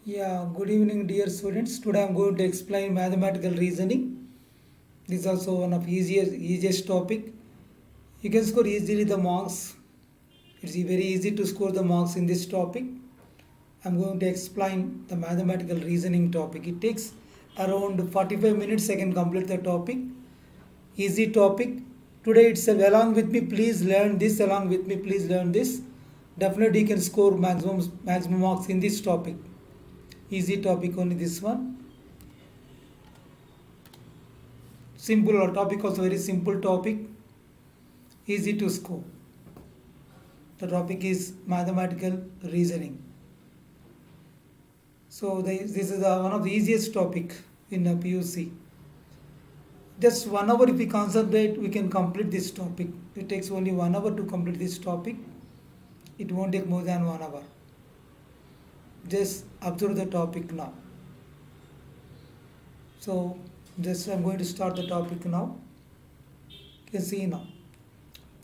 Yeah, good evening, dear students. Today I am going to explain mathematical reasoning. This is also one of easiest topic. You can score easily the marks. It's very easy to score the marks in this topic. I am going to explain the mathematical reasoning topic. It takes around 45 minutes. I can complete the topic. Easy topic. Today itself, along with me, please learn this. Along with me, please learn this. Definitely, you can score maximum marks in this topic. Easy topic only this one. Simple or topic also very simple topic. Easy to score. The topic is mathematical reasoning. So this is one of the easiest topic in a PUC. Just 1 hour if we concentrate, we can complete this topic. It takes only 1 hour to complete this topic. It won't take more than 1 hour. Just observe the topic now. So just I'm going to start the topic now. You can see now.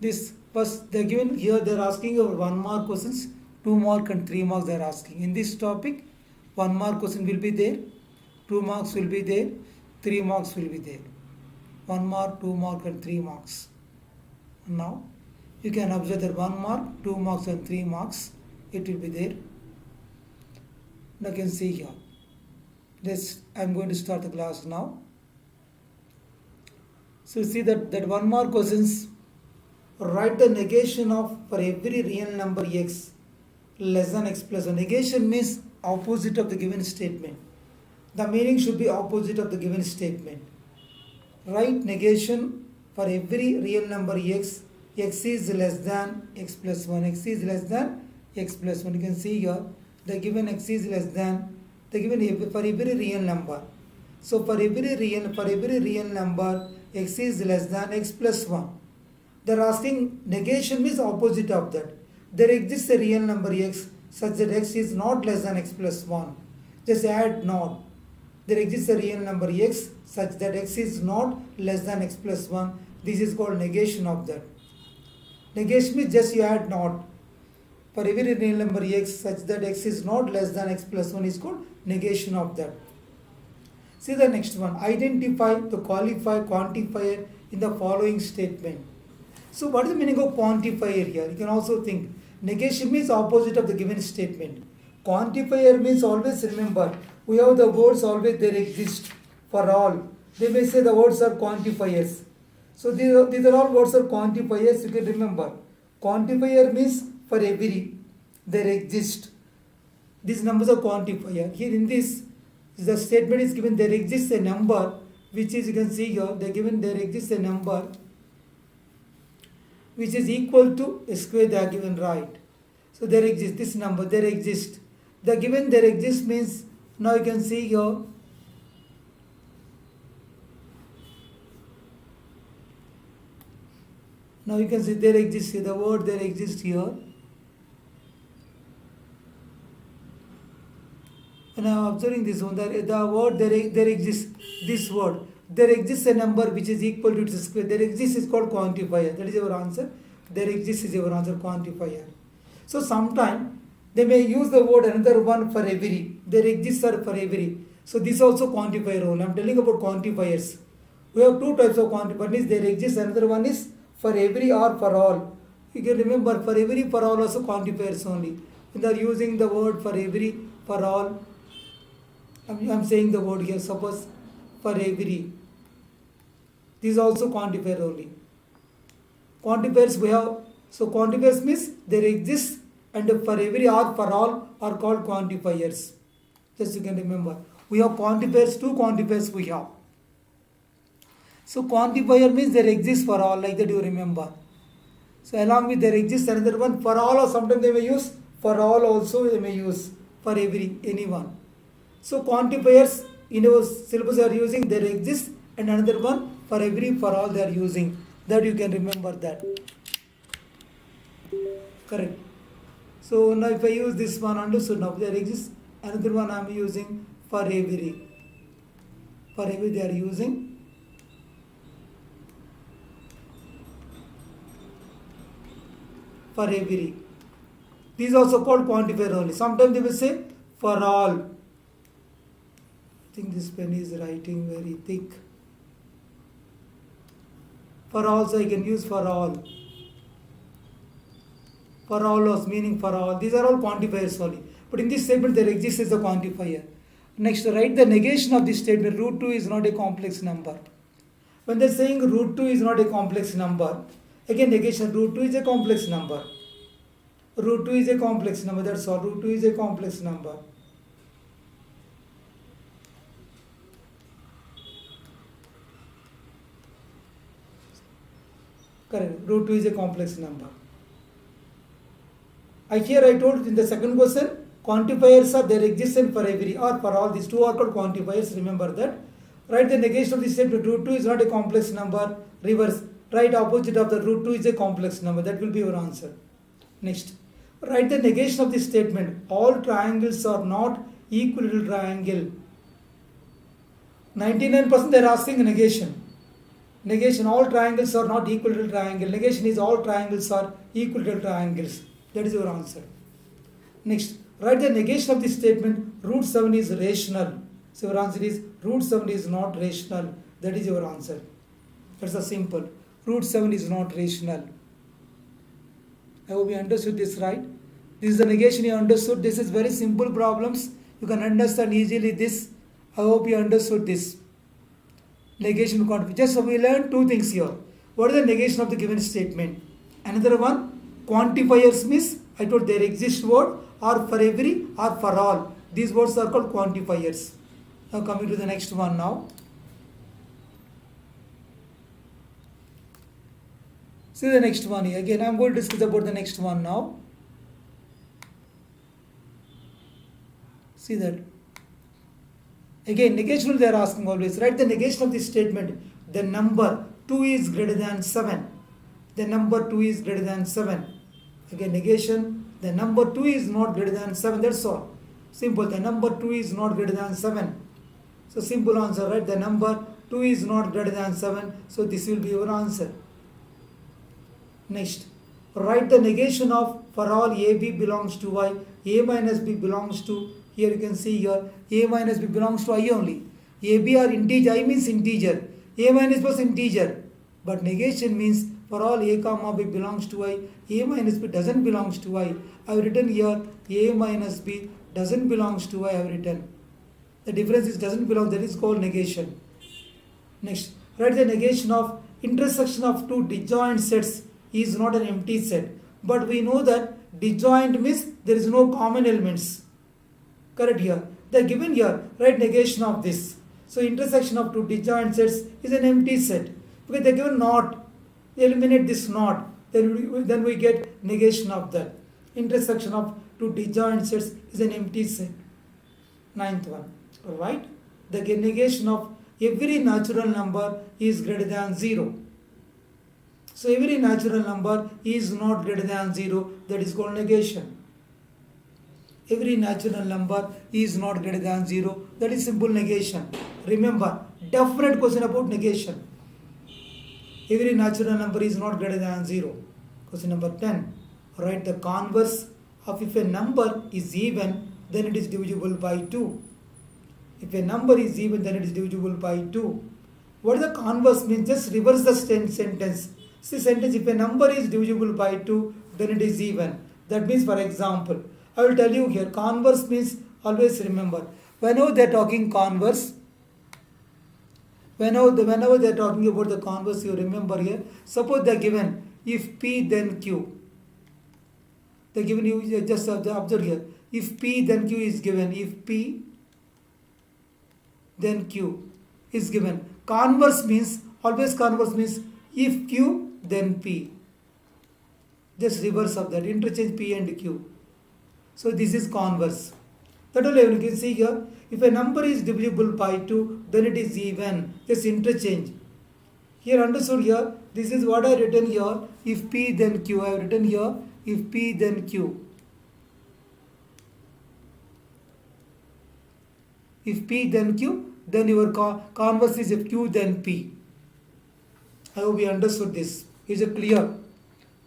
This first they're given here, they're asking over 1 mark questions, 2 mark and 3 marks they're asking. In this topic, 1 mark question will be there, 2 marks will be there, 3 marks will be there. 1 mark, 2 mark and 3 marks. Now you can observe that 1 mark, 2 marks and 3 marks, it will be there. Now you can see here. This I'm going to start the class now. So you see that 1 mark questions, write the negation of for every real number x less than x plus 1. Negation means opposite of the given statement. The meaning should be opposite of the given statement. Write negation for every real number x is less than x plus 1. X is less than x plus 1. You can see here. The given x is less than the given for every real number. So for every real number x is less than x plus 1. They are asking negation means opposite of that. There exists a real number x such that x is not less than x plus 1. Just add not. There exists a real number x such that x is not less than x plus 1. This is called negation of that. Negation means just you add not. For every real number x such that x is not less than x plus 1 is called negation of that. See the next one. Identify the quantifier in the following statement. So what is the meaning of quantifier here? You can also think. Negation means opposite of the given statement. Quantifier means always remember, we have the words always there exist for all. They may say the words are quantifiers. So these are all words are quantifiers, you can remember. Quantifier means for every, there exist. These numbers are quantifier. Here in this, the statement is given there exists a number, which is, you can see here, they given there exists a number which is equal to a square they are given, right. So there exists this number, there exists. The given there exists means, now you can see here, now you can see there exists here, the word there exists here. And I am observing this one, the word there exists, this word. There exists a number which is equal to its square. There exists is called quantifier. That is your answer. There exists is your answer, quantifier. So sometime they may use the word another one for every. There exists are for every. So this also quantifier role. I am telling about quantifiers. We have 2 types of quantifiers. There exists another one is for every or for all. You can remember for every, for all also quantifiers only. When they are using the word for every, for all, I am saying the word here, suppose for every. This is also quantifier only. Quantifiers we have, so quantifiers means there exists and for every or for all are called quantifiers. Just you can remember. We have quantifiers, 2 quantifiers we have. So quantifier means there exists for all, like that you remember. So along with there exists another one for all, or sometimes they may use for all also they may use for every, anyone. So quantifiers in our syllabus are using there exists and another one for every, for all they are using. That you can remember that. Correct. So now if I use this one, understood now there exists another one I am using for every. For every they are using. For every. These also called quantifier only. Sometimes they will say for all. think this pen is writing very thick. For all, so I can use for all. For all was meaning for all. These are all quantifiers only. But in this statement there exists as a quantifier. Next, write the negation of this statement. Root 2 is not a complex number. When they're saying root 2 is not a complex number, again negation, root 2 is a complex number. Root 2 is a complex number, that's all. Root 2 is a complex number. Correct. Root 2 is a complex number. Here I told in the second question, quantifiers are there existent for every or for all. These two are called quantifiers. Remember that. Write the negation of the statement. Root 2 is not a complex number. Reverse. Write opposite of the root 2 is a complex number. That will be your answer. Next. Write the negation of the statement. All triangles are not equilateral triangle. 99% they are asking negation. Negation, all triangles are not equilateral triangle. Negation is all triangles are equilateral triangles. That is your answer. Next, write the negation of the statement. Root 7 is rational. So your answer is root 7 is not rational. That is your answer. That's a simple. Root 7 is not rational. I hope you understood this right. This is the negation you understood. This is very simple problems. You can understand easily this. I hope you understood this. Negation quantifier. Just we learned two things here. What is the negation of the given statement? Another one, quantifiers means I told there exists word or for every or for all. These words are called quantifiers. Now coming to the next one now. See the next one here. Again I am going to discuss about the next one now. See that. Again, negation they are asking always. Write the negation of this statement. The number 2 is greater than 7. The number 2 is greater than 7. Again, negation. The number 2 is not greater than 7. That's all. Simple. The number 2 is not greater than 7. So, simple answer, right? The number 2 is not greater than 7. So, this will be your answer. Next. Write the negation of for all AB belongs to Y. A minus B belongs to. Here you can see here, A minus B belongs to I only. AB are integer, I means integer. A minus plus integer. But negation means for all A comma B belongs to I, A minus B doesn't belongs to I. I have written here, A minus B doesn't belongs to I, I have written. The difference is doesn't belong, that is called negation. Next, write the negation of intersection of two disjoint sets is not an empty set. But we know that disjoint means there is no common elements. Correct here. They are given here. Write negation of this. So intersection of two disjoint sets is an empty set. Because they are given not. Eliminate this not. Then we get negation of that. Intersection of two disjoint sets is an empty set. Ninth one. Alright. The negation of every natural number is greater than 0. So every natural number is not greater than 0. That is called negation. Every natural number is not greater than 0. That is simple negation. Remember, definite question about negation. Every natural number is not greater than 0. Question number 10. Write the converse of if a number is even, then it is divisible by 2. If a number is even, then it is divisible by 2. What the converse means? Just reverse the sentence. See sentence, if a number is divisible by 2, then it is even. That means, for example, I will tell you here, converse means, always remember, whenever they are talking converse, whenever they are talking about the converse, you remember here, suppose they are given, if P then Q. They are given, you just observe here, if P then Q is given, if P then Q is given. Converse means, always converse means, if Q then P. Just reverse of that, interchange P and Q. So this is converse. That only you can see here. If a number is divisible by 2, then it is even. Just interchange. Here understood here. This is what I have written here. If P then Q. I have written here. If P then Q. If P then Q, then your converse is if Q then P. I hope you understood this. Is it clear?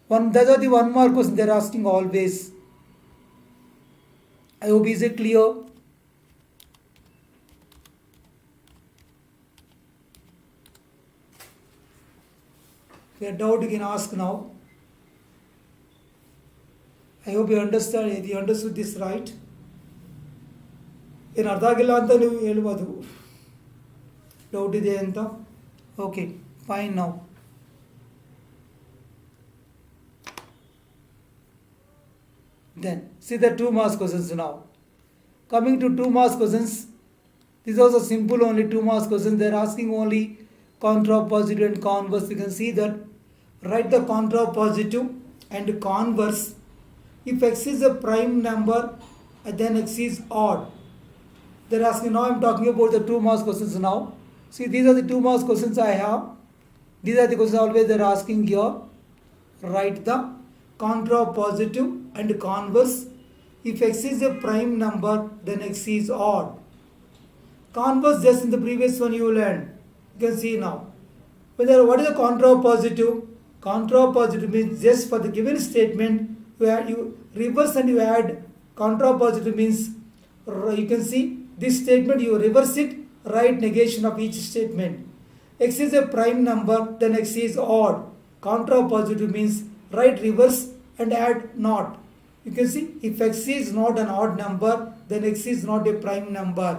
That are the one more question they are asking always. I hope is it clear? If you have doubt, you can ask now. I hope you understand. You understood this right. ಏನು ಅರ್ಥ ಆಗಿಲ್ಲ ಅಂತ ನೀವು ಹೇಳ್ಬೋದು. Doubt ಇದೆ ಅಂತ. Okay fine. ನಾವು then see the 2 marks questions now. Coming to 2 marks questions, this is also simple, only 2 marks questions. They are asking only contrapositive and converse. You can see that. Write the contrapositive and converse. If x is a prime number, then x is odd. They are asking, now I am talking about the 2 marks questions now. See, these are the 2 marks questions I have. These are the questions always they are asking here. Write the contrapositive and converse. If x is a prime number, then x is odd. Converse, just in the previous one you learned. You can see now. What is the contrapositive? Contrapositive means just for the given statement, you reverse and you add. Contrapositive means, you can see this statement, you reverse it, write negation of each statement. X is a prime number, then x is odd. Contrapositive means write reverse and add not. You can see, if x is not an odd number, then x is not a prime number.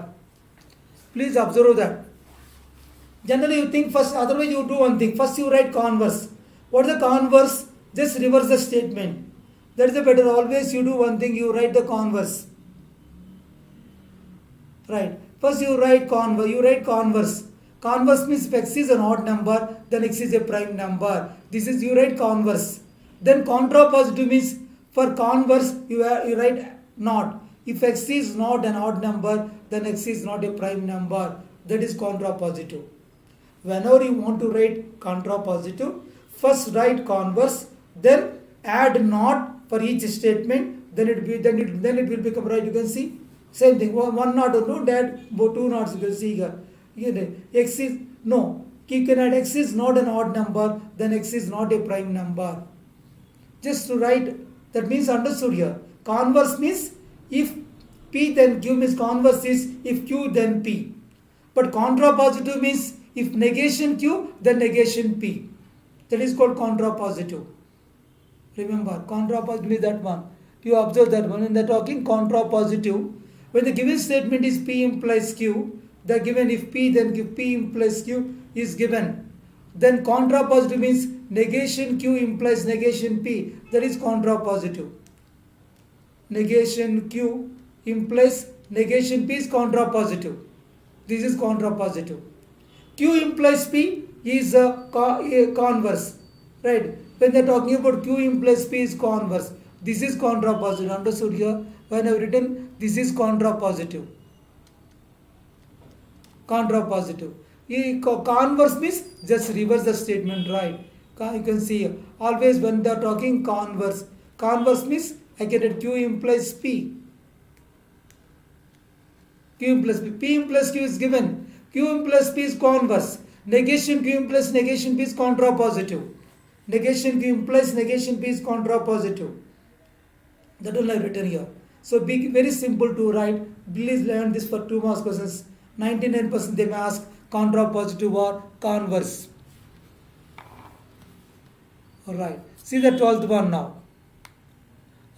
Please observe that. Generally you think first, otherwise you do one thing. First you write converse. What is the converse? Just reverse the statement. That is the better. Always you do one thing, you write the converse. Right. First you write converse. Converse means if x is an odd number, then x is a prime number. This is, you write converse. Then contrapositive means for converse you write not. If x is not an odd number, then x is not a prime number. That is contrapositive. Whenever you want to write contrapositive, first write converse, then add not for each statement. Then it will become right. You can see same thing. One not, no, that 2 nots you can see here. X is no. You can add x is not an odd number, then x is not a prime number. Just to write, that means understood here. Converse means if P then Q means converse is if Q then P. But contrapositive means if negation Q then negation P. That is called contrapositive. Remember, contrapositive is that one. You observe that one. When they are talking contrapositive, when the given statement is P implies Q, they are given if P then P implies Q is given. Then contrapositive means negation Q implies negation P. That is contrapositive. Negation Q implies negation P is contrapositive. This is contrapositive. Q implies P is a converse. Right? When they are talking about Q implies P is converse. This is contrapositive. Understood here? When I have written, this is contrapositive. Contrapositive. Converse means just reverse the statement, right? You can see always when they are talking converse. Converse means I get it, Q implies P. Q implies P. P implies Q is given. Q implies P is converse. Negation Q implies negation P is contrapositive. Negation Q implies negation P is contrapositive. That will I have written here. So be very simple to write. Please learn this for 2 marks questions. 99% they may ask contrapositive or converse. Alright. See the 12th one now.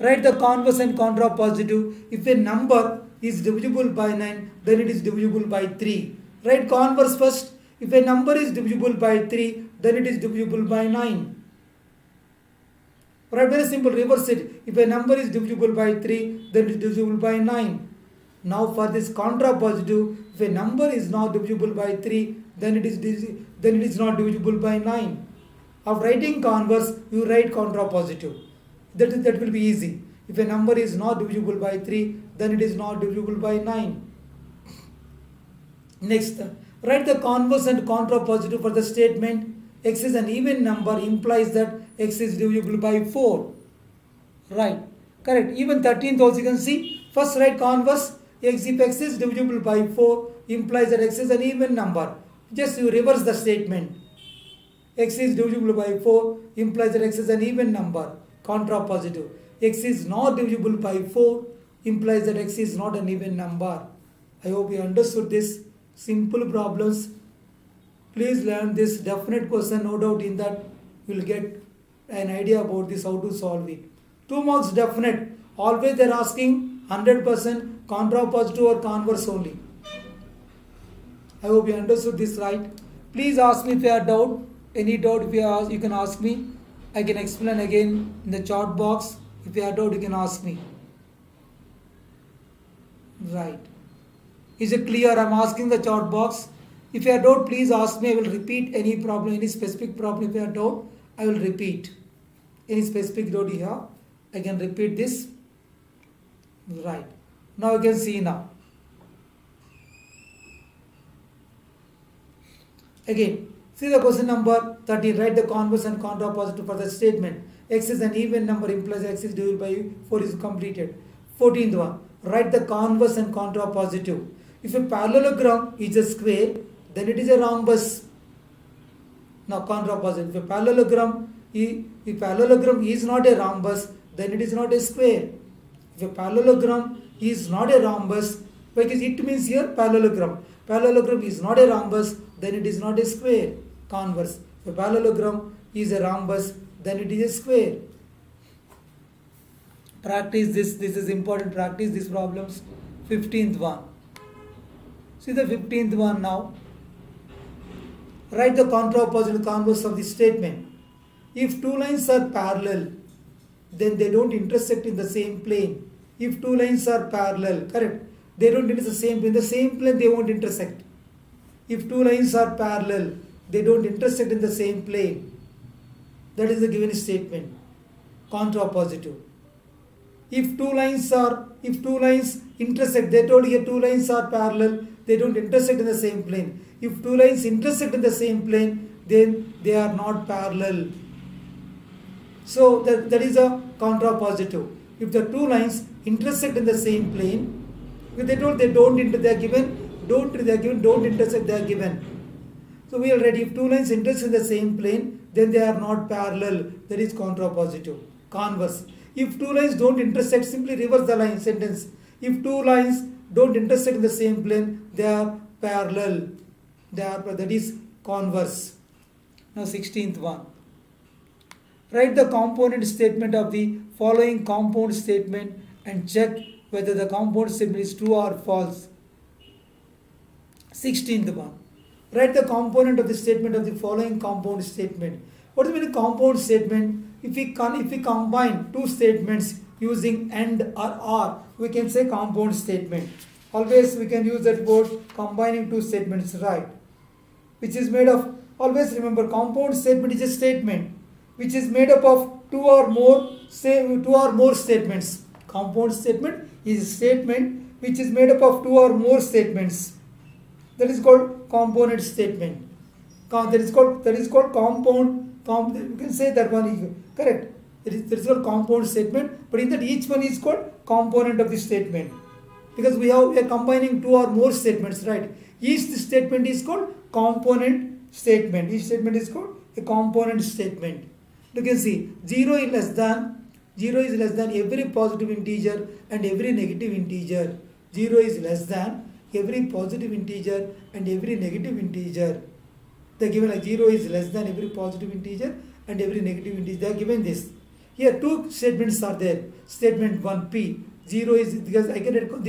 Write the converse and contrapositive. If a number is divisible by 9, then it is divisible by 3. Write converse first. If a number is divisible by 3, then it is divisible by 9. Right, very simple, reverse it. If a number is divisible by 3, then it is divisible by 9. Now for this contrapositive, if a number is not divisible by 3, then it is not divisible by 9. Of writing converse, you write contrapositive. That will be easy. If a number is not divisible by 3, then it is not divisible by 9. Next, write the converse and contrapositive for the statement x is an even number implies that x is divisible by 4. Right. Correct. Even 13th also you can see. First write converse. If x is divisible by 4 implies that x is an even number. Just you reverse the statement. X is divisible by 4 implies that x is an even number. Contrapositive. X is not divisible by 4 implies that x is not an even number. I hope you understood this. Simple problems. Please learn this definite question, no doubt in that. you will get an idea about this, how to solve it. 2 marks definite. Always they are asking 100% contrapositive or converse only. I hope you understood this right. Please ask me if you have doubt. Any doubt, if you ask, you can ask me. I can explain again in the chat box. If you have doubt, you can ask me. Right. Is it clear? I am asking the chat box. If you have doubt, please ask me. I will repeat any problem, any specific problem. If you have doubt, I will repeat. Any specific doubt you have, I can repeat this. Right. Now you can see now. Again, see the question number 13. Write the converse and contrapositive for the statement. X is an even number implies X is divided by 4 is completed. 14th one. Write the converse and contrapositive. If a parallelogram is a square, then it is a rhombus. Now contrapositive. If a parallelogram is not a rhombus, then it is not a square. If a parallelogram is not a rhombus, because it means here parallelogram. Parallelogram is not a rhombus, then it is not a square. Converse. If a parallelogram is a rhombus, then it is a square. Practice this. This is important. Practice these problems. 15th one. See the 15th one now. Write the contrapositive converse of the statement. If two lines are parallel, then they don't intersect in the same plane. If two lines are parallel, correct? They don't intersect in the same plane, they won't intersect. If two lines are parallel, they don't intersect in the same plane. That is the given statement. Contrapositive. If two lines intersect, they told here two lines are parallel, they don't intersect in the same plane. If two lines intersect in the same plane, then they are not parallel. So that is a contrapositive. If the two lines intersect in the same plane, they told they don't intersect, they are given, don't intersect, they are given. So we already, if two lines intersect in the same plane, then they are not parallel. That is contrapositive. Converse. If two lines don't intersect, simply reverse the line sentence. If two lines don't intersect in the same plane, they are parallel. That is converse. Now 16th one. Write the component statement of the following compound statement and check whether the compound statement is true or false. 16th one. Write the component of the statement of the following compound statement. What is the compound statement? If we combine two statements using AND or OR, we can say compound statement. Always we can use that word combining two statements, right? Which is made of, always remember, compound statement is a statement which is made up of two or more statements. Compound statement is a statement which is made up of two or more statements. That is called component statement. That is called compound. You can say that one, correct. That is called compound statement, but in that each one is called component of the statement. Because we are combining two or more statements, right? Each statement is called component statement. Each statement is called a component statement. You can see 0 is less than every positive integer and every negative integer. 0 is less than every positive integer and every negative integer. They are given like 0 is less than every positive integer and every negative integer. They are given this. Here two statements are there. Statement 1 P. 0 is, because I can,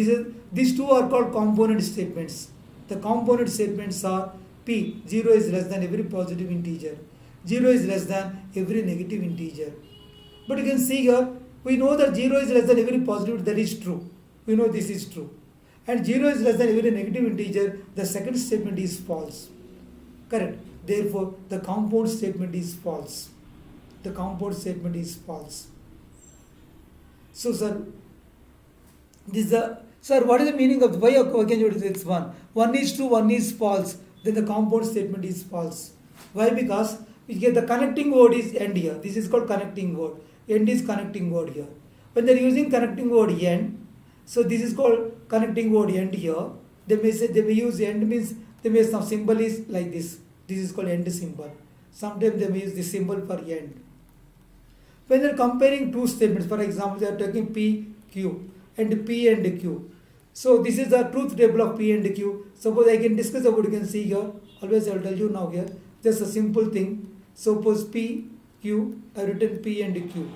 these two are called component statements. The component statements are P. 0 is less than every positive integer. 0 is less than every negative integer. But you can see here, we know that 0 is less than every positive, that is true. We know this is true. And 0 is less than every negative integer, the second statement is false. Correct. Therefore, the compound statement is false. The compound statement is false. So, sir, what is the meaning of why can you do this one? One is true, one is false. Then the compound statement is false. Why? Because the connecting word is end here. This is called connecting word. End is connecting word here. When they are using connecting word end, so this is called connecting word end here. They may use end means they may some symbol is like this. This is called end symbol. Sometimes they may use this symbol for end. When they are comparing two statements, for example, they are taking P, Q and P and Q. So this is the truth table of P and Q. Suppose I can discuss about, you can see here. Always I will tell you now here. Just a simple thing. Suppose P Q. I have written P and Q.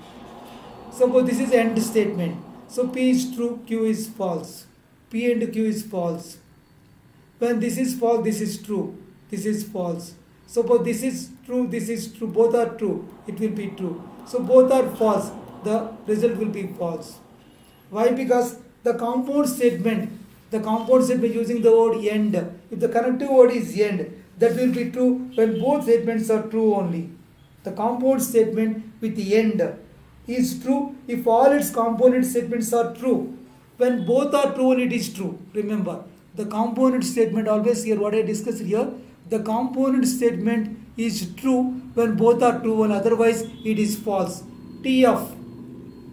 Suppose this is AND statement. So P is true, Q is false. P and Q is false. When this is false, this is true. This is false. Suppose this is true, both are true, it will be true. So both are false, the result will be false. Why? Because the compound statement using the word end, if the connective word is end, that will be true when both statements are true only. The compound statement with the end is true if all its component statements are true. When both are true, it is true. Remember, the component statement always here, what I discussed here, the component statement is true when both are true and otherwise it is false. TF,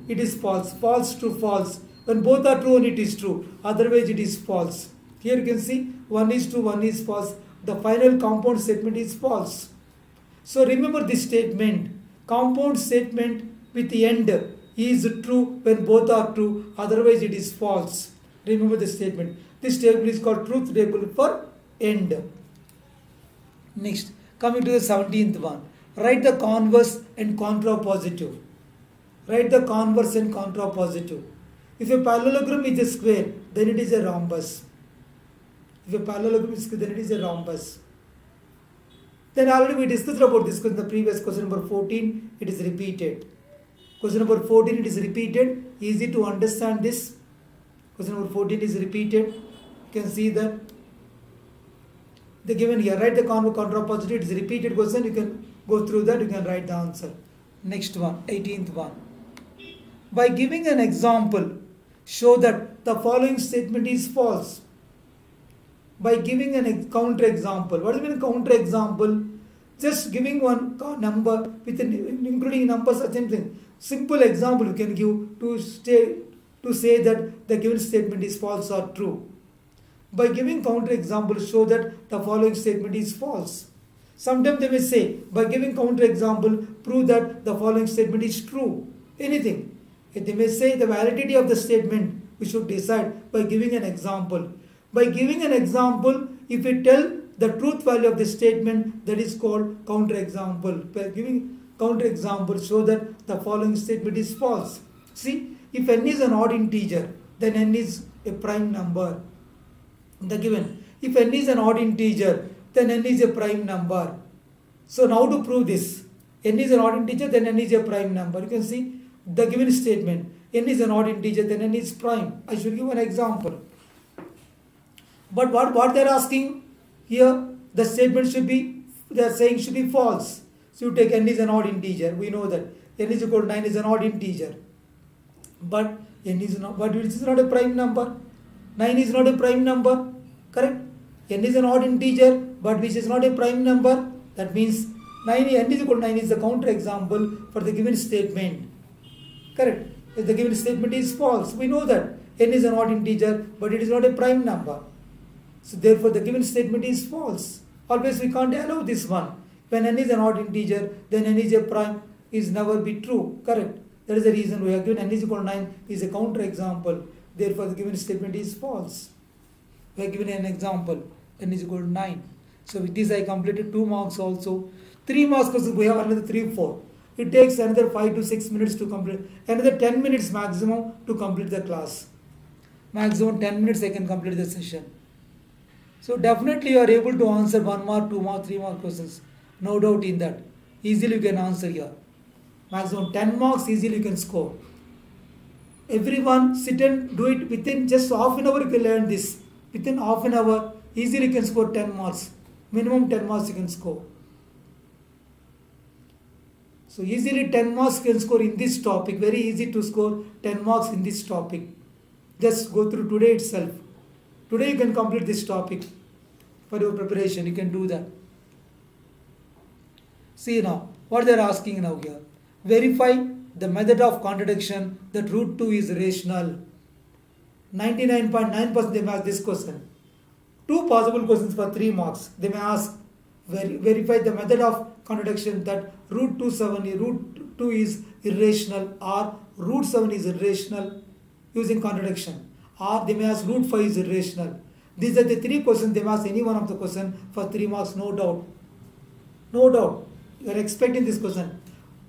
it is false. False to false. When both are true and it is true, otherwise it is false. Here you can see one is true, one is false. The final compound statement is false. So remember this statement. Compound statement with the end is true when both are true, otherwise it is false. Remember this statement. This table is called truth table for end. Next, coming to the 17th one. Write the converse and contrapositive. Write the converse and contrapositive. If a parallelogram is a square, then it is a rhombus. If a parallelogram is square, then it is a rhombus. Then already we discussed about this question in the previous question number 14. It is repeated. Question number 14, it is repeated. Easy to understand this. Question number 14 is repeated. You can see that. They given here. Write the contrapositive. It is repeated question. You can go through that. You can write the answer. Next one, 18th one. By giving an example, show that the following statement is false. By giving a counter example. What does it mean counter example? Just giving one number with including numbers or something. Simple example you can give to say that the given statement is false or true. By giving counter example, show that the following statement is false. Sometimes they may say, by giving counter example, prove that the following statement is true. Anything. If they may say the validity of the statement, we should decide by giving an example. By giving an example, if we tell the truth value of the statement, that is called counter example. By giving counter example, show that the following statement is false. See, if n is an odd integer, then n is a prime number. The given. If n is an odd integer, then n is a prime number. So now to prove this, n is an odd integer, then n is a prime number. You can see the given statement. N is an odd integer, then n is prime. I should give an example. But what they are asking here, the statement should be, they are saying should be false. So you take n is an odd integer. We know that n is equal to 9 is an odd integer. But n is not, but it is not a prime number. 9 is not a prime number. Correct? N is an odd integer, but which is not a prime number. That means n is equal to 9 is the counter example for the given statement. Correct? If the given statement is false, we know that n is an odd integer, but it is not a prime number. So therefore the given statement is false. Always we can't allow this one. When n is an odd integer, then n is a prime is never be true. Correct? That is the reason we have given n is equal to 9 is a counter example. Therefore the given statement is false. We have given an example. N is equal to 9. So with this I completed 2 marks also. 3 marks questions we have another 3, 4. It takes another 5 to 6 minutes to complete. Another 10 minutes maximum to complete the class. Maximum 10 minutes I can complete the session. So definitely you are able to answer 1 mark, 2 mark, 3 mark questions. No doubt in that. Easily you can answer here. Maximum 10 marks easily you can score. Everyone sit and do it within just half an hour you can learn this. Within half an hour easily you can score 10 marks. Minimum 10 marks you can score. So easily 10 marks you can score in this topic. Very easy to score 10 marks in this topic. Just go through today itself. Today you can complete this topic for your preparation. You can do that. See now, what they are asking now here. Verify the method of contradiction that root 2 is rational. 99.9% they may ask this question. 2 possible questions for 3 marks. They may ask, verify the method of contradiction that root 2 is irrational or root 7 is irrational using contradiction. Or they may ask root 5 is irrational. These are the 3 questions. They may ask any one of the question for 3 marks, no doubt. No doubt. You are expecting this question.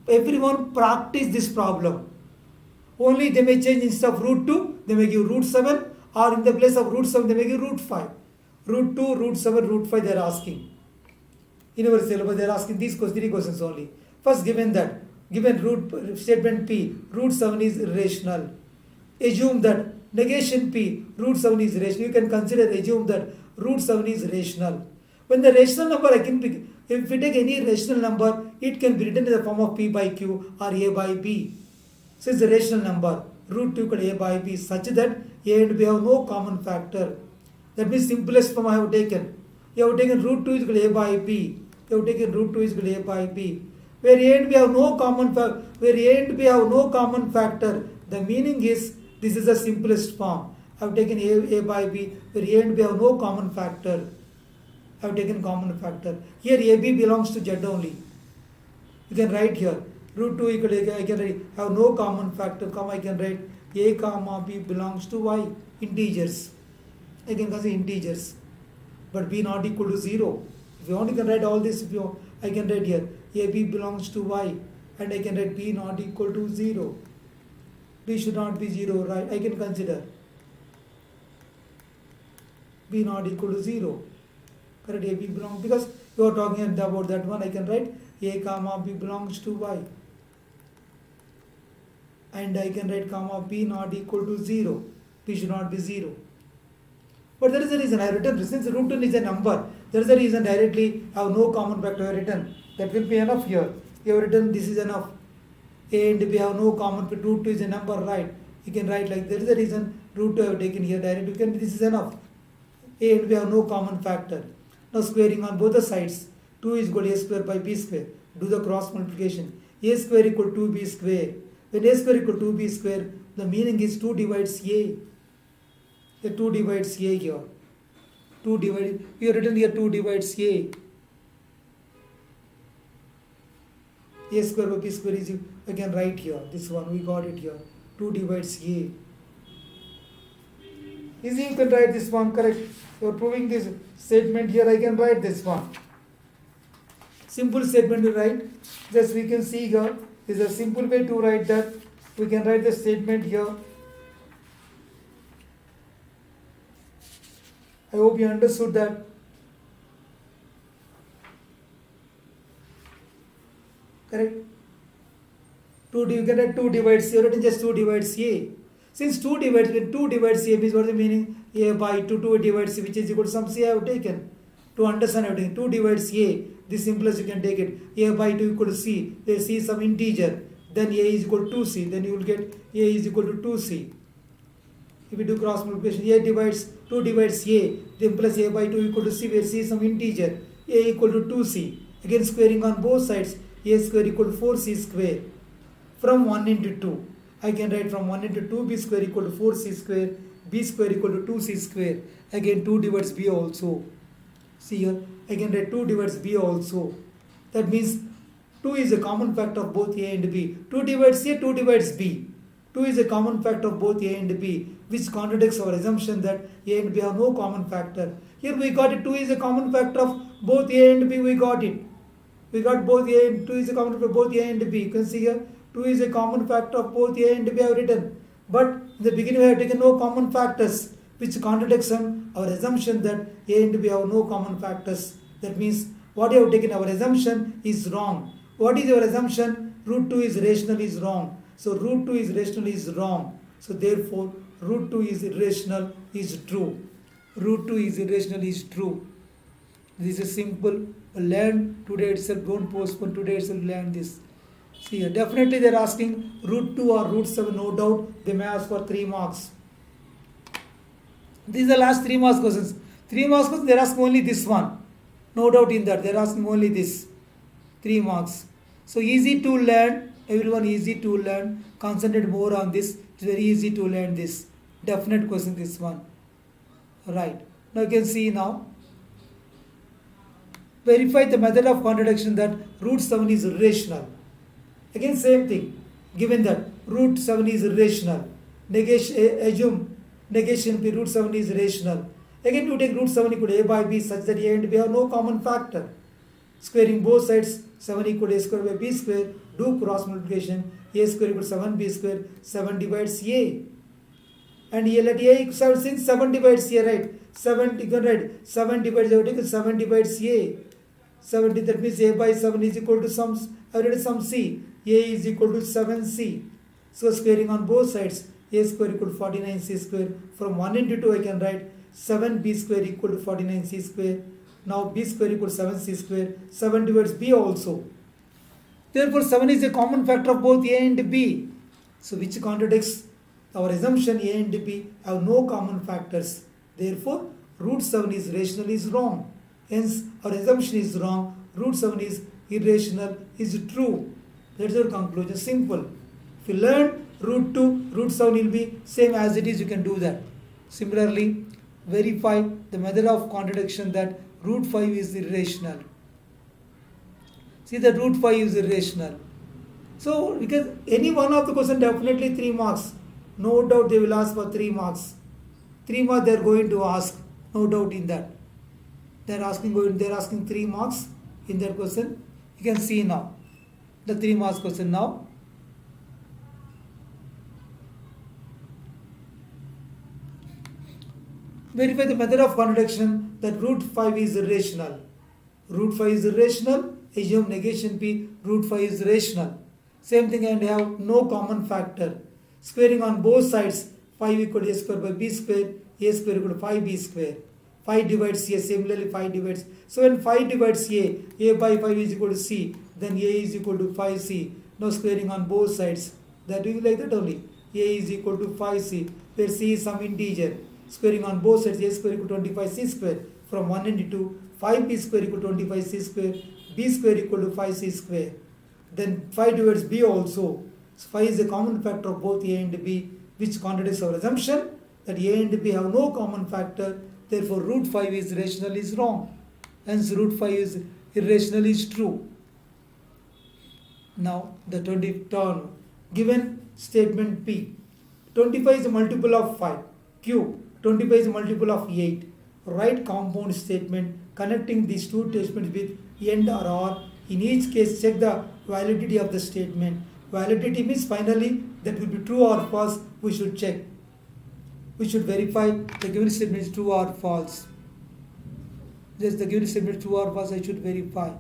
Everyone practice this problem. Only they may change instead of root 2, they may give root 7, or in the place of root 7, they may give root 5. Root 2, root 7, root 5 they are asking. In our syllabus, they are asking these three questions only. First, given root statement P, root 7 is irrational. Assume that negation P, root 7 is rational. You can assume that root 7 is rational. When the rational number, if we take any rational number, it can be written in the form of P by Q or A by B. So it's a rational number, root 2 equal A by B, such that A and B have no common factor. That means simplest form I have taken. You have taken root 2 is equal to A by B. You have taken root 2 is equal to A by B. Where A and B have no common factor, the meaning is this is the simplest form. I have taken A by B, where A and B have no common factor. I have taken common factor. Here AB belongs to Z only. You can write here. Root 2 equal to, I can write, have no common factor, I can write A comma B belongs to Y, integers. I can consider integers, but B not equal to 0. If you want, you can write all this. I can write here, AB belongs to Y, and I can write B not equal to 0. B should not be 0, right? I can consider B not equal to 0. Correct, AB belongs, because you are talking about that one, I can write A comma B belongs to Y. And I can write comma B not equal to 0. B should not be 0. But there is a reason I have written, since root 2 is a number, there is a reason directly I have no common factor I have written. That will be enough here. You have written this is enough. A and B have no common factor, root 2 is a number, right? You can write like, there is a reason root 2 I have taken here directly. You can, this is enough. A and B have no common factor. Now squaring on both the sides, 2 is equal to A square by B square. Do the cross multiplication. A square equal to 2B square. When A square equal to 2B square, the meaning is 2 divides A. 2 divides A here. 2 divided, we have written here 2 divides A. A square by B square is, I can write here, this one, we got it here. 2 divides A. Easy, you can write this one, correct. You are proving this statement here, I can write this one. Simple statement to write. Just we can see here, is a simple way to write that. We can write the statement here. I hope you understood that. Correct? You can write 2 divides A, written just 2 divides A. Since 2 divides A means what is the meaning? A by 2 divides A, which is equal to some C I have taken. To understand everything, 2 divides A, this simplest you can take it. A by 2 equal to C, where C is some integer. Then A is equal to 2C, then you will get A is equal to 2C. If we do cross multiplication, 2 divides A, then plus A by 2 equal to C, where C is some integer. A equal to 2C. Again squaring on both sides, A square equal to 4C square. From 1 into 2, I can write from 1 into 2, B square equal to 4C square, B square equal to 2C square. Again 2 divides B also. See here, I can write 2 divides B also. That means 2 is a common factor of both A and B. 2 divides A, 2 divides B. 2 is a common factor of both A and B, which contradicts our assumption that A and B have no common factor. Here we got it, 2 is a common factor of both A and B, we got it. We got both A and 2 is a common factor of both A and B. You can see here, 2 is a common factor of both A and B I have written. But in the beginning we have taken no common factors, which contradicts our assumption that A and B have no common factors. That means what you have taken, our assumption is wrong. What is your assumption? Root 2 is rational is wrong. So root 2 is rational is wrong. So therefore root 2 is irrational is true. Root 2 is irrational is true. This is simple. Learn today itself. Don't postpone today itself. Learn this. See here, definitely they are asking root 2 or root 7. No doubt they may ask for 3 marks. These are the last 3 marks questions. 3 marks questions, they are asking only this one. No doubt in that. They are asking only this. 3 marks. So easy to learn. Everyone easy to learn. Concentrate more on this. It's very easy to learn this. Definite question this one. Right. Now you can see now. Verify the method of contradiction that root 7 is irrational. Again same thing. Given that root 7 is irrational. Assume negation P root 7 is rational. Again you take root 7 equal to A by B such that A and B have no common factor. Squaring both sides, 7 equal to A square by B square. Do cross multiplication. A square equals 7b square. 7 divides a. And here let a equals, since 7 divides a, right? 7, you can write 7 divides a, 7 divides a. 70, that means a by 7 is equal to some, I read some c. A is equal to 7c. So squaring on both sides, a square equal to 49c square. From 1 into 2 I can write 7b square equal to 49c square. Now b square equal to 7c square. 7 divides b also. Therefore 7 is a common factor of both a and b. So which contradicts our assumption a and b have no common factors. Therefore root 7 is rational is wrong. Hence our assumption is wrong. Root 7 is irrational is true. That's our conclusion. Simple. If you learn root 2, root 7 will be same as it is. You can do that. Similarly, verify the method of contradiction that root 5 is irrational. See that root 5 is irrational. So because any one of the question definitely 3 marks. No doubt they will ask for 3 marks. 3 marks they are going to ask. No doubt in that. They are asking 3 marks in that question. You can see now the 3 marks question now. Verify the method of contradiction that root 5 is irrational. Root 5 is irrational. Assume negation p. Root 5 is rational. Same thing, and have no common factor. Squaring on both sides, 5 equal to a square by b square. A square equal to 5b square. 5 divides a. Similarly 5 divides. So when 5 divides a by 5 is equal to c. Then a is equal to 5c. Now squaring on both sides. That will be like that only. A is equal to 5c. Where c is some integer. Squaring on both sides, a square equal to 25c square. From 1 into 2, 5b square equal to 25c square. B square equal to 5c square. Then 5 divides b also. So 5 is a common factor of both a and b, which contradicts our assumption that a and b have no common factor. Therefore root 5 is rational is wrong. Hence root 5 is irrational is true. Now the 20th term. Given statement P. 25 is a multiple of 5. Q. 25 is a multiple of 8. Write compound statement connecting these two statements with and or. In each case, check the validity of the statement. Validity means finally that will be true or false. We should check. We should verify the given statement is true or false. Just the given statement is true or false, I should verify.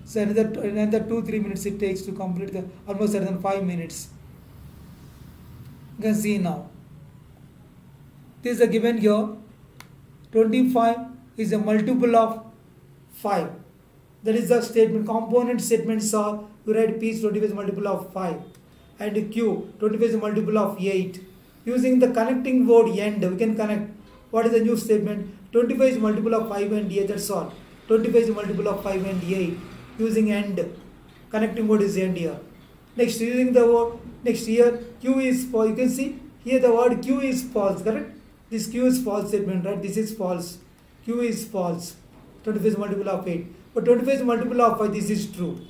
So another 2-3 minutes it takes to complete the almost less than 5 minutes. You can see now. This is a given here. 25 is a multiple of 5. That is the statement. Component statements are, you write P is 25 is a multiple of 5. And Q, 25 is a multiple of 8. Using the connecting word and, we can connect. What is the new statement? 25 is a multiple of 5 and 8, that's all. 25 is a multiple of 5 and 8. Using and. Connecting word is and here. Next, using the word, next here, Q is false. You can see here the word Q is false, correct? This Q is false statement, right? This is false. Q is false. 25 is a multiple of 8. But 25 is a multiple of 5. This is true.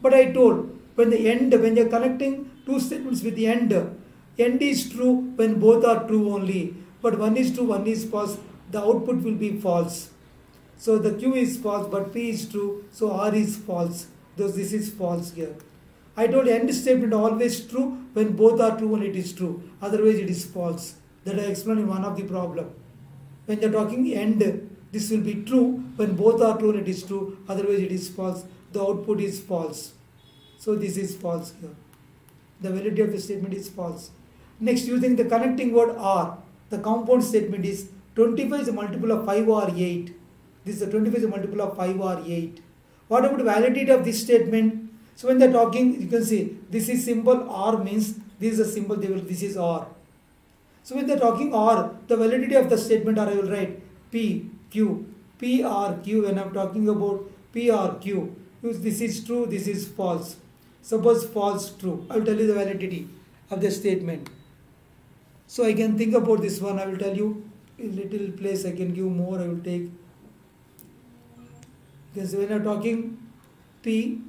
But I told, when the end, when you are connecting two statements with the end is true when both are true only. But one is true, one is false. The output will be false. So the Q is false, but P is true. So R is false. Thus this is false here. I told end statement always true when both are true and it is true. Otherwise it is false. That I explained in one of the problem. When you are talking end, this will be true when both are true and it is true. Otherwise it is false. The output is false. So this is false here. The validity of the statement is false. Next, using the connecting word R, the compound statement is 25 is a multiple of 5 or 8. This is a 25 is a multiple of 5 or 8. What about the validity of this statement? So when they are talking, you can see this is symbol R means this is a symbol, this is R. So when they are talking R, the validity of the statement R, I will write P, Q, P, R, Q. When I am talking about P, R, Q, this is true, this is false. Suppose false, true. I will tell you the validity of the statement. So I can think about this one. I will tell you a little place I can give more. I will take. Because when I am talking P,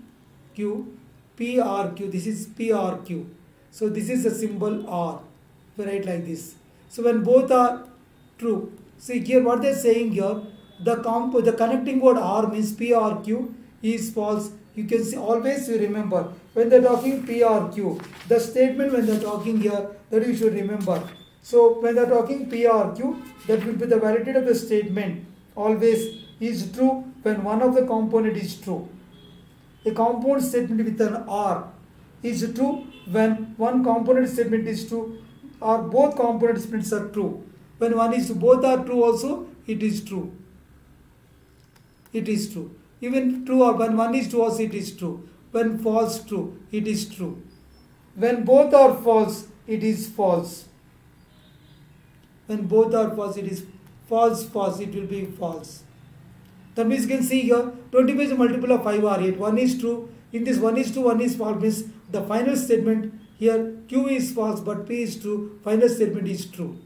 Q, P, R, Q. This is P, R, Q. So this is a symbol R. We write like this. So when both are true. See here what they are saying here. The connecting word R means P, R, Q is false you can see always you remember when they're talking P or Q, the statement when they're talking here, that you should remember. So when they're talking P or Q, that will be the validity of the statement always is true when one of the component is true. A compound statement with an R is true when one component statement is true or both component statements are true. When one is both are true also, it is true. It is true. Even true or when one is true also it is true. When false true, it is true. When both are false, it is false. When both are false, it is false, it will be false. That means you can see here 25 is a multiple of 5 or 8. 1 is true. In this 1 is true, 1 is false means the final statement here Q is false but P is true. Final statement is true.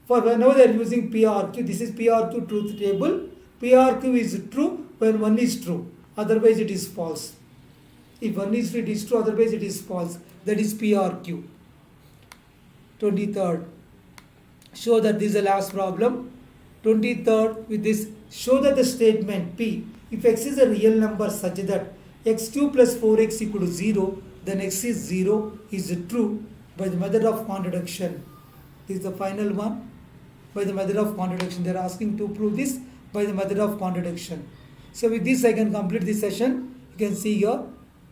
For whenever they are using PRQ, this is PRQ truth table. PRQ is true when 1 is true. Otherwise it is false. If 1 is true, it is true. Otherwise it is false. That is PRQ. 23rd. Show that this is the last problem. 23rd with this. Show that the statement P, if x is a real number such that x cube plus 4x equal to 0, then x is 0 is true by the method of contradiction. This is the final one. By the method of contradiction. They are asking to prove this by the method of contradiction. So with this I can complete this session. You can see here.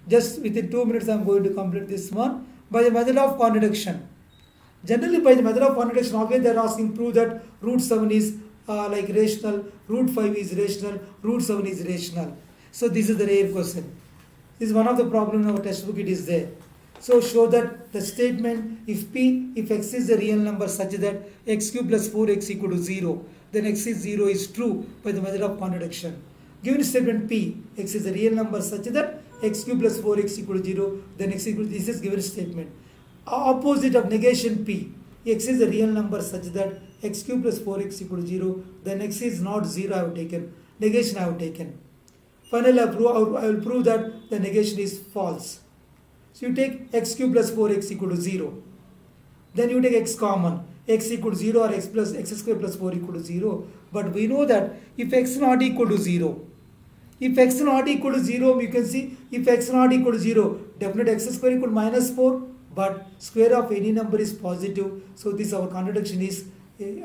Just within 2 minutes I am going to complete this one. By the method of contradiction. Generally by the method of contradiction always they are asking prove that root 7 is like rational, root 5 is rational, root 7 is rational. So this is the rare question. This is one of the problems in our textbook, it is there. So show that the statement if x is a real number such that x cube plus 4x equal to 0, then x is 0 is true by the method of contradiction. Given statement P, x is a real number such that x cube plus 4x equal to 0, then x equal to, this is given statement. Opposite of negation P, x is a real number such that x cube plus 4x equal to 0, then x is not 0 I have taken, negation I have taken. Finally I will prove that the negation is false. So you take x cube plus 4x equal to 0. Then you take x common, x equal to 0 or x square plus 4 equal to 0. But we know that if x not equal to 0, if x not equal to 0, you can see if x not equal to 0, definitely x square equal to minus 4. But square of any number is positive. So this our contradiction is,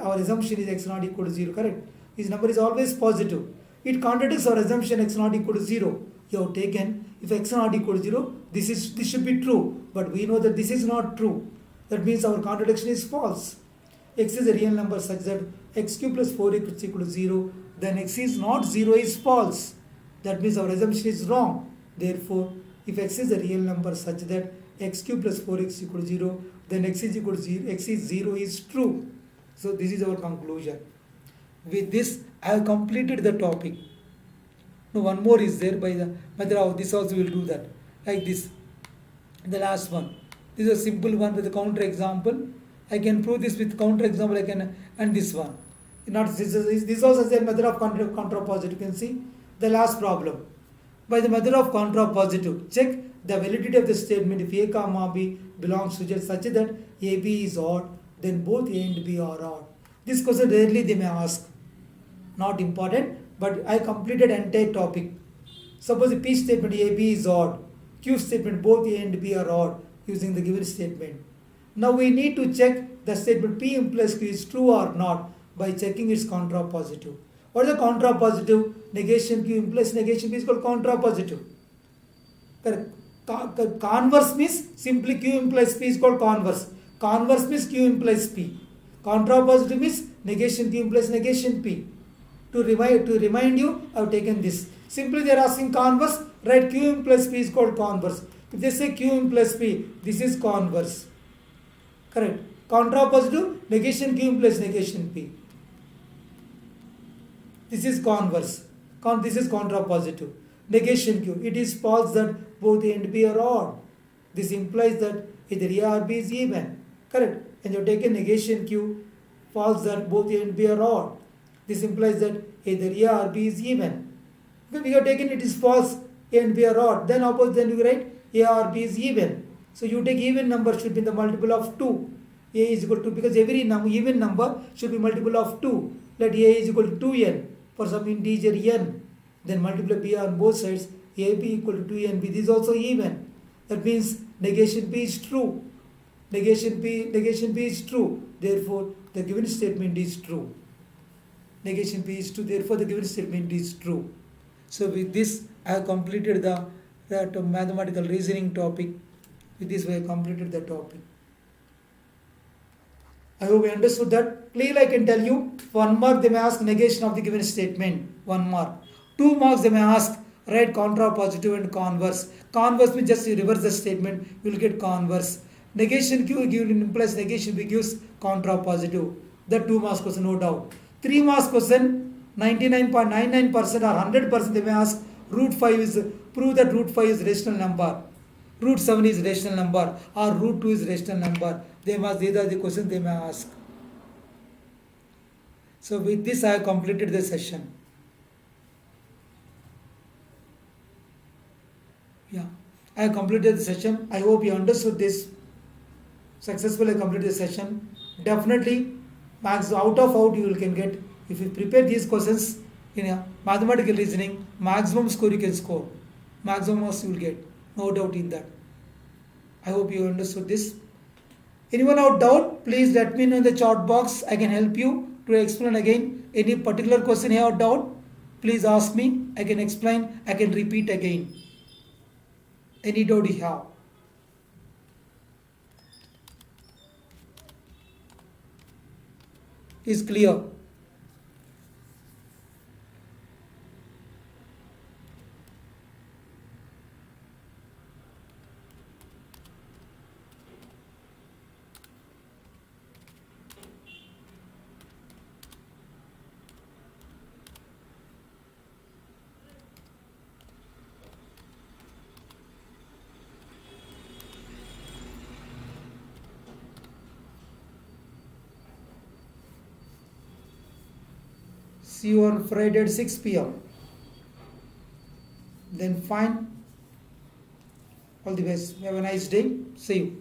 our assumption is x not equal to 0, correct? This number is always positive. It contradicts our assumption x not equal to 0. You have taken if x not equal to 0, this should be true. But we know that this is not true. That means our contradiction is false. X is a real number such that x cube plus 4x is equal to 0. Then x is not 0 is false. That means our assumption is wrong. Therefore, if x is a real number such that x cube plus 4x equal to 0, then x is equal to 0, x is 0 is true. So this is our conclusion. With this, I have completed the topic. Now one more is there by the method of this also will do that. Like this. The last one. This is a simple one with a counter example. I can prove this with counter example. I can and this one. Not this also is a method of contrapositive. You can see the last problem. By the method of contrapositive, check the validity of the statement if A comma B belongs to Z such that AB is odd, then both A and B are odd. This question rarely they may ask. Not important, but I completed entire topic. Suppose the P statement AB is odd, Q statement both A and B are odd using the given statement. Now we need to check the statement P implies Q is true or not by checking its contrapositive. What is the contrapositive? Negation Q implies negation P is called contrapositive. Correct. Converse means simply Q implies P is called converse. Converse means Q implies P. Contrapositive means negation Q implies negation P. To remind you, I have taken this. Simply they are asking converse, write Q implies P is called converse. If they say Q implies P, this is converse. Correct. Contrapositive, negation Q implies negation P. This is converse. This is contrapositive. Negation Q. It is false that both A and B are odd. This implies that either A or B is even. Correct. And you have taken negation Q, false that both A and B are odd. This implies that either A or B is even. When we have taken it is false, A and B are odd, then you write A or B is even. So you take even number should be the multiple of 2. A is equal to, because every even number should be multiple of 2. Let A is equal to 2n for some integer n. Then multiply B on both sides, AB equal to 2NB. This is also even. That means negation P is true. Negation P is true. Therefore, the given statement is true. Negation P is true. Therefore, the given statement is true. So with this, I have completed that mathematical reasoning topic. With this, we have completed the topic. I hope you understood that. Clearly, I can tell you, 1 mark they may ask negation of the given statement. 1 mark. 2 marks they may ask write contrapositive and converse. Converse means just you reverse the statement, you will get converse. Negation Q given implies negation B gives contrapositive. That 2 marks question, no doubt. 3 marks question, 99.99% or 100% they may ask root 5 is, prove that root 5 is rational number. Root 7 is rational number or root 2 is rational number. These are the questions they may ask. So with this I have completed the session. Yeah, I have completed the session. I hope you understood this. Successfully completed the session. Definitely, max out of out you can get. If you prepare these questions in a mathematical reasoning, maximum score you can score. Maximum marks you will get. No doubt in that. I hope you understood this. Anyone have doubt? Please let me know in the chat box. I can help you to explain again. Any particular question you have doubt? Please ask me. I can explain. I can repeat again. Any doubt you have? Is clear? See you on Friday at 6 p.m. Then fine. All the best. Have a nice day. See you.